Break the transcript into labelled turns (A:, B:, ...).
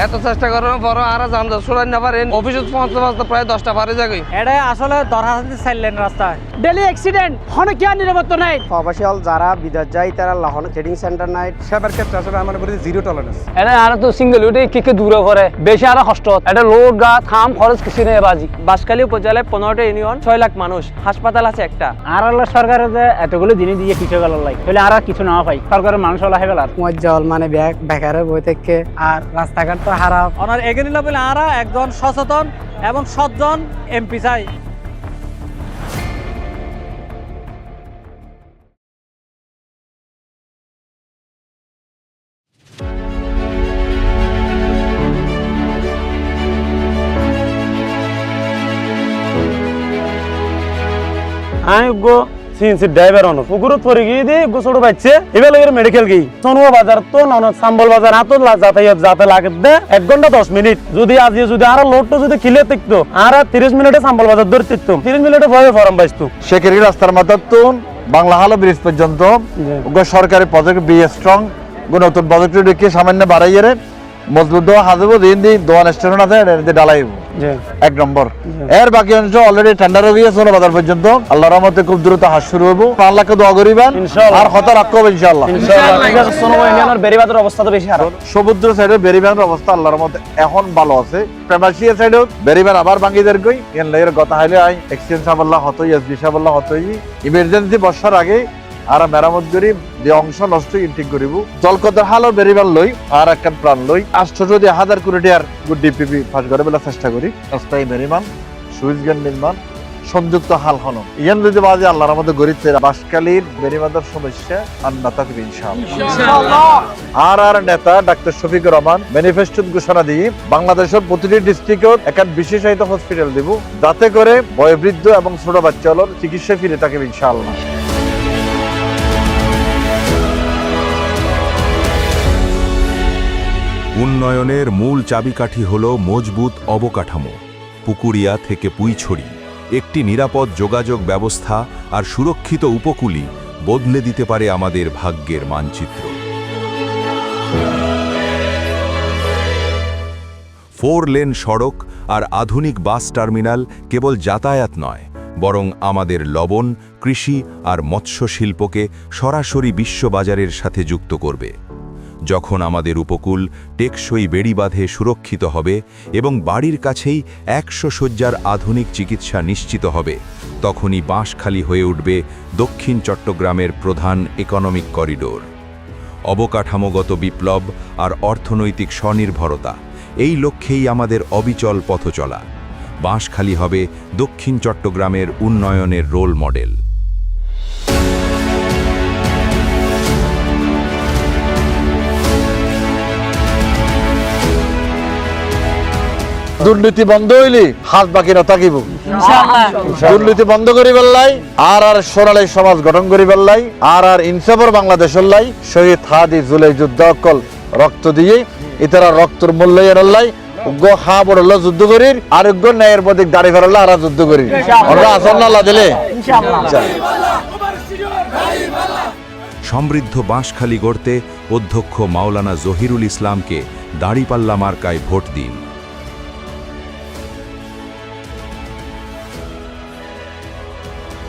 A: এত চেষ্টা করার পর আর যানজট ছড়াই না পারেন অফিসে পৌঁছতে প্রায় 10টা পারে যাবে।
B: এটা আসলে দরহাতে চাইলেন রাস্তায় ডেলি অ্যাক্সিডেন্ট হনে কি আর নিরাপত্তা নাই।
C: প্রবাসী যারা বিদেশ যায় তারা লাহন ট্রেডিং সেন্টার নাই
D: সেবার ক্ষেত্রে আসলে আমার উপরে জিরো টলারেন্স।
A: এটা আর তো সিঙ্গেল উঠে কি দূরে করে বেশি আর কষ্ট এটা লোড গা থাম খরচ কিছু নেই বাজি।
B: বাঁশখালী উপজেলায় 15টা ইউনিয়ন 6 লাখ মানুষ, হাসপাতাল আছে একটা।
C: আর সরকারের যে এতগুলো জিনিস দিয়ে কিছু গেল লাই তাহলে আর কিছু না পাই সরকারের মানুষ হলা হেবেল আর মজ্জাল মানে বেকারের বই থেকে আর রাস্তাঘাট তো খারাপ।
B: ওনার এগেনি লেভেল আরা একজন সচেতন এবং সজ্জন এমপি চাই।
E: ড্রাইভার অন পুকুরত পরে গিয়ে দিয়ে ছোট বাচ্চা এবার মেডিকেল গিয়ে সোনুয়া বাজার তো সাম্বল বাজার এত যাতায়াত যাতে লাগে 1 ঘন্টা 10 মিনিট যদি আজকে যদি আরো লোডটা যদি ক্লিয়ার থাকতো আর 30 মিনিটে সাম্বল বাজার ধরে থাকতো 30 মিনিটে ভয়ে ফরম পাইতো।
F: শেখেরি রাস্তার মাথাতুন বাংলা হালো ব্রিজ পর্যন্ত সরকারি প্রজেক্ট বি স্ট্রং নতুন প্রজেক্ট রেখে সামান্য বাড়াইয়ে মজবুত হাজব দিন দিন দোয়ান স্টেশন আছে ডালাইব 1 নম্বর। এর বাকি অংশ অলরেডি টেন্ডার হয়ে গিয়েছে বাজার পর্যন্ত। আল্লাহর রহমতে খুব দ্রুত হাস শুরু হবো। আল্লাহকে দোয়া করিবেন আর কথা রাখবো ইনশাআল্লাহ।
E: বেরিবাদের অবস্থা তো বেশি খারাপ।
F: সমুদ্র সাইডে বেরিবাদের অবস্থা আল্লাহর রহমতে এখন ভালো আছে। প্রেমাশিয়া সাইডে বেরিবার আবার ভাঙি দের গই এন লের কথা হইলে আই এক্সচেঞ্জ সাবল্লাহ হতই এসবি সাবল্লাহ হতই ইমার্জেন্সি বর্ষার আগে আর মেরামত করি যে অংশ নষ্ট ঠিক করিব জলকদার হালো বেরিবার লই আর একটা প্রাণ লই 810,000 কোটি টাকার গুড ডিপিপি পাস করে বলে চেষ্টা করি। রাস্তায় মেরিমান সুইচ গেট নির্মাণ সংযুক্ত হাল হন ইয়ান যদি বাজে আল্লাহর মধ্যে গরিবতে বাসকালীর বেরিবাদের সমস্যা আর না থাকবে ইনশাআল্লাহ। আর নেতা ডাক্তার শফিকুর রহমান ম্যানিফেস্টো ঘোষণা দিয়ে বাংলাদেশের প্রতিটি ডিস্ট্রিক্টে একটা বিশেষায়িত হসপিটাল দিব যাতে করে বয়োবৃদ্ধ এবং ছোট বাচ্চাগুলোর চিকিৎসা ফিরে থাকবে ইনশাআল্লাহ।
G: উন্নয়নের মূল চাবিকাঠি হল মজবুত অবকাঠামো। পুকুরিয়া থেকে পুইছড়ি একটি নিরাপদ যোগাযোগ ব্যবস্থা আর সুরক্ষিত উপকূলই বদলে দিতে পারে আমাদের ভাগ্যের মানচিত্র। 4 লেন সড়ক আর আধুনিক বাস টার্মিনাল কেবল যাতায়াত নয়, বরং আমাদের লবণ, কৃষি আর মৎস্য শিল্পকে সরাসরি বিশ্ববাজারের সাথে যুক্ত করবে। যখন আমাদের উপকূল টেকসই বেড়িবাঁধে সুরক্ষিত হবে এবং বাড়ির কাছেই 100 শয্যার আধুনিক চিকিৎসা নিশ্চিত হবে, তখনই বাঁশখালী হয়ে উঠবে দক্ষিণ চট্টগ্রামের প্রধান ইকোনমিক করিডোর। অবকাঠামোগত বিপ্লব আর অর্থনৈতিক স্বনির্ভরতা, এই লক্ষ্যেই আমাদের অবিচল পথচলা। বাঁশখালী হবে দক্ষিণ চট্টগ্রামের উন্নয়নের রোল মডেল।
F: দুর্নীতি বন্ধ হইলে হাত বাকি না থাকিব দুর্নীতি বন্ধ করি বেল্লাই আর সোনালী সমাজ গঠন করি বেল্লাই আর ইনসাফর বাংলাদেশের লাই শহীদ হাদি জুলাই যুদ্ধ অকল রক্ত দিয়ে ইতারা রক্তর মূল্য এরাল্লাই উগ্র হা বড় যুদ্ধ করি আর উগ্র ন্যায়ের প্রতি দাঁড়ি ফেরাল্লা আর যুদ্ধ করি আমরা আসল না দিলে
G: সমৃদ্ধ বাঁশখালী গড়তে অধ্যক্ষ মাওলানা জহিরুল ইসলামকে দাঁড়িপাল্লা মার্কায় ভোট দিন।